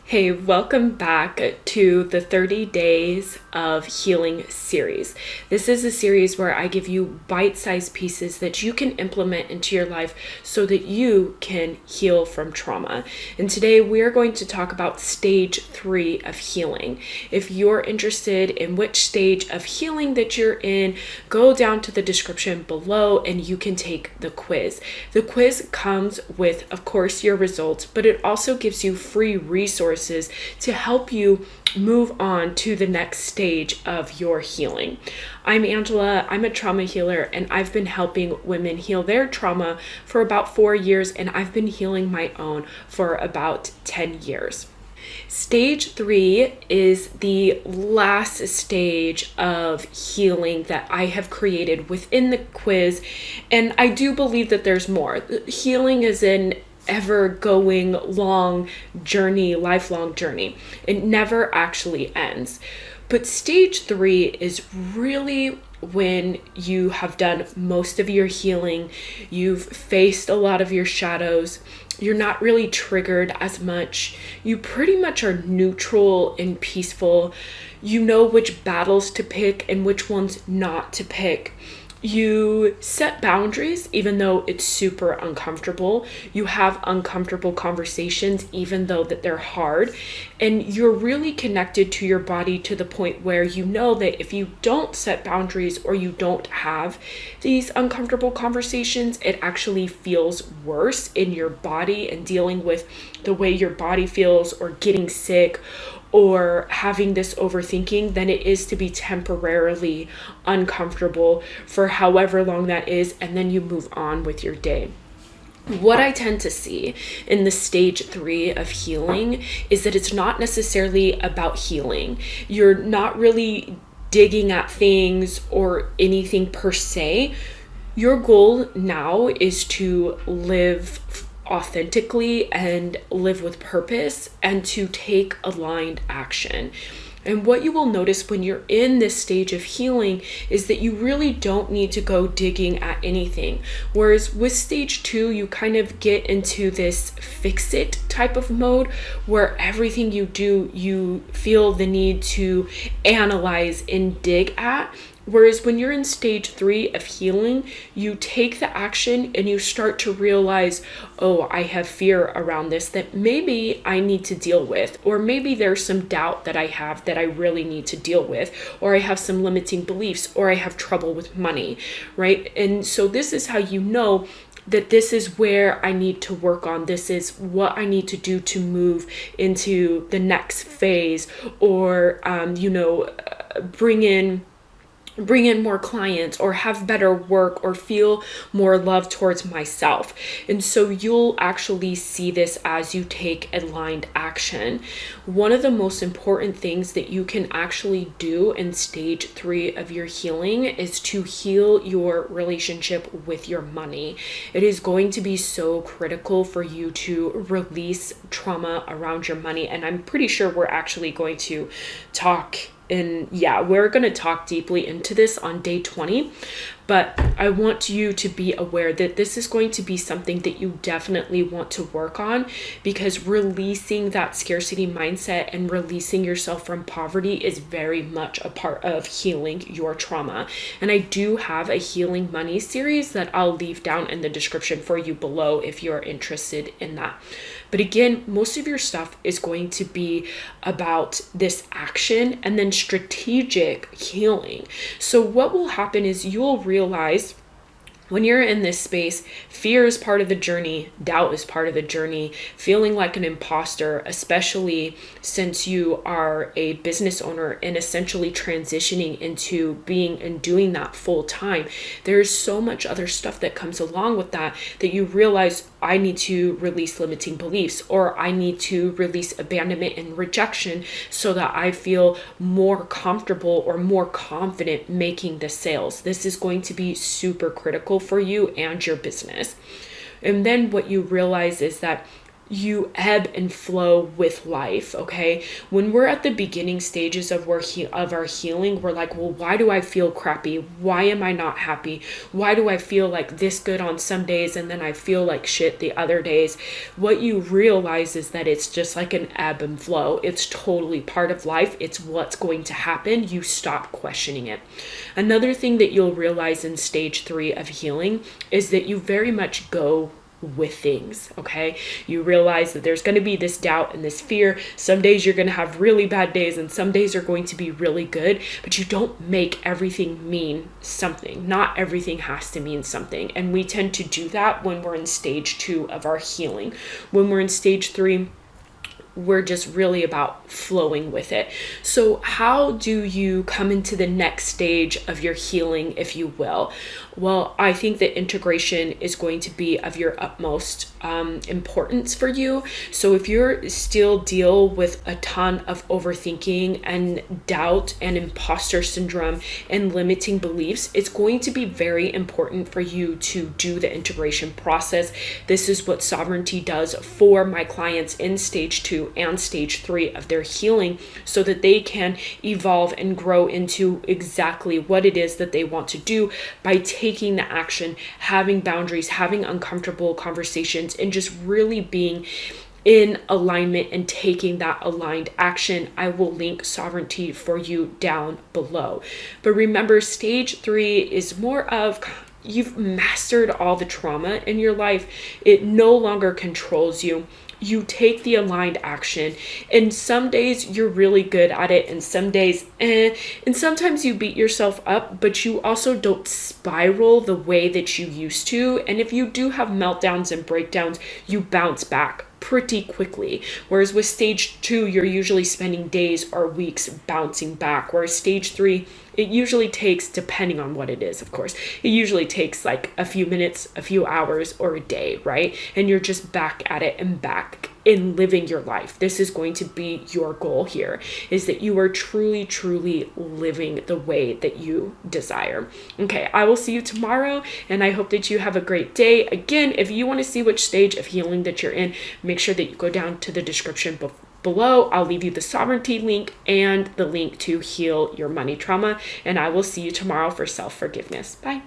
Hey, welcome back to the 30 Days of Healing series. This is a series where I give you bite-sized pieces that you can implement into your life so that you can heal from trauma. And today we're going to talk about stage 3 of healing. If you're interested in which stage of healing that you're in, go down to the description below and you can take the quiz. The quiz comes with, of course, your results, but it also gives you free resources to help you move on to the next stage of your healing. I'm Angela. I'm a trauma healer, and I've been helping women heal their trauma for about 4 years, and I've been healing my own for about 10 years. Stage 3 is the last stage of healing that I have created within the quiz, and I do believe that there's more. Healing is an ever-going long journey, lifelong journey. It never actually ends. But stage 3 is really when you have done most of your healing, you've faced a lot of your shadows, you're not really triggered as much, you pretty much are neutral and peaceful, you know which battles to pick and which ones not to pick. You set boundaries even though it's super uncomfortable. You have uncomfortable conversations even though that they're hard. And you're really connected to your body to the point where you know that if you don't set boundaries or you don't have these uncomfortable conversations, it actually feels worse in your body and dealing with the way your body feels or getting sick or having this overthinking than it is to be temporarily uncomfortable for however long that is, and then you move on with your day. What I tend to see in the stage 3 of healing is that it's not necessarily about healing. You're not really digging at things or anything per se. Your goal now is to live authentically and live with purpose and to take aligned action. And what you will notice when you're in this stage of healing is that you really don't need to go digging at anything. Whereas with stage 2, you kind of get into this fix it type of mode where everything you do, you feel the need to analyze and dig at. Whereas when you're in stage 3 of healing, you take the action and you start to realize, oh, I have fear around this that maybe I need to deal with, or maybe there's some doubt that I have that I really need to deal with, or I have some limiting beliefs, or I have trouble with money, right? And so this is how you know that this is where I need to work on. This is what I need to do to move into the next phase, or, bring in more clients or have better work or feel more love towards myself. And so you'll actually see this as you take aligned action. One of the most important things that you can actually do in stage 3 of your healing is to heal your relationship with your money. It is going to be so critical for you to release trauma around your money. And I'm pretty sure we're actually going to talk we're going to talk deeply into this on day 20, but I want you to be aware that this is going to be something that you definitely want to work on, because releasing that scarcity mindset and releasing yourself from poverty is very much a part of healing your trauma. And I do have a healing money series that I'll leave down in the description for you below if you're interested in that. But again, most of your stuff is going to be about this action and then strategic healing. So what will happen is you'll realize when you're in this space, fear is part of the journey, doubt is part of the journey, feeling like an imposter, especially since you are a business owner and essentially transitioning into being and doing that full time. There's so much other stuff that comes along with that you realize I need to release limiting beliefs, or I need to release abandonment and rejection so that I feel more comfortable or more confident making the sales. This is going to be super critical for you and your business. And then what you realize is that you ebb and flow with life, okay? When we're at the beginning stages of our healing, we're like, well, why do I feel crappy? Why am I not happy? Why do I feel like this good on some days and then I feel like shit the other days? What you realize is that it's just like an ebb and flow. It's totally part of life. It's what's going to happen. You stop questioning it. Another thing that you'll realize in stage 3 of healing is that you very much go with things, okay? You realize that there's going to be this doubt and this fear. Some days you're going to have really bad days and some days are going to be really good, but you don't make everything mean something. Not everything has to mean something. And we tend to do that when we're in stage 2 of our healing. When we're in stage 3, we're just really about flowing with it. So how do you come into the next stage of your healing, if you will? Well, I think that integration is going to be of your utmost importance for you. So if you're still deal with a ton of overthinking and doubt and imposter syndrome and limiting beliefs, it's going to be very important for you to do the integration process. This is what Sovereignty does for my clients in stage 2 and stage 3 of their healing, so that they can evolve and grow into exactly what it is that they want to do by taking the action, having boundaries, having uncomfortable conversations, and just really being in alignment and taking that aligned action. I will link Sovereignty for you down below. But remember, stage 3 is more of you've mastered all the trauma in your life. It no longer controls you. You take the aligned action, and some days you're really good at it and some days and sometimes you beat yourself up, but you also don't spiral the way that you used to. And if you do have meltdowns and breakdowns, you bounce back pretty quickly. Whereas with stage 2, you're usually spending days or weeks bouncing back. Whereas stage 3, it usually takes, depending on what it is, of course, it usually takes like a few minutes, a few hours, or a day, right? And you're just back at it and back in living your life. This is going to be your goal here, is that you are truly, truly living the way that you desire. Okay, I will see you tomorrow, and I hope that you have a great day. Again, if you want to see which stage of healing that you're in, make sure that you go down to the description below. I'll leave you the Sovereignty link and the link to heal your money trauma, and I will see you tomorrow for self-forgiveness. Bye.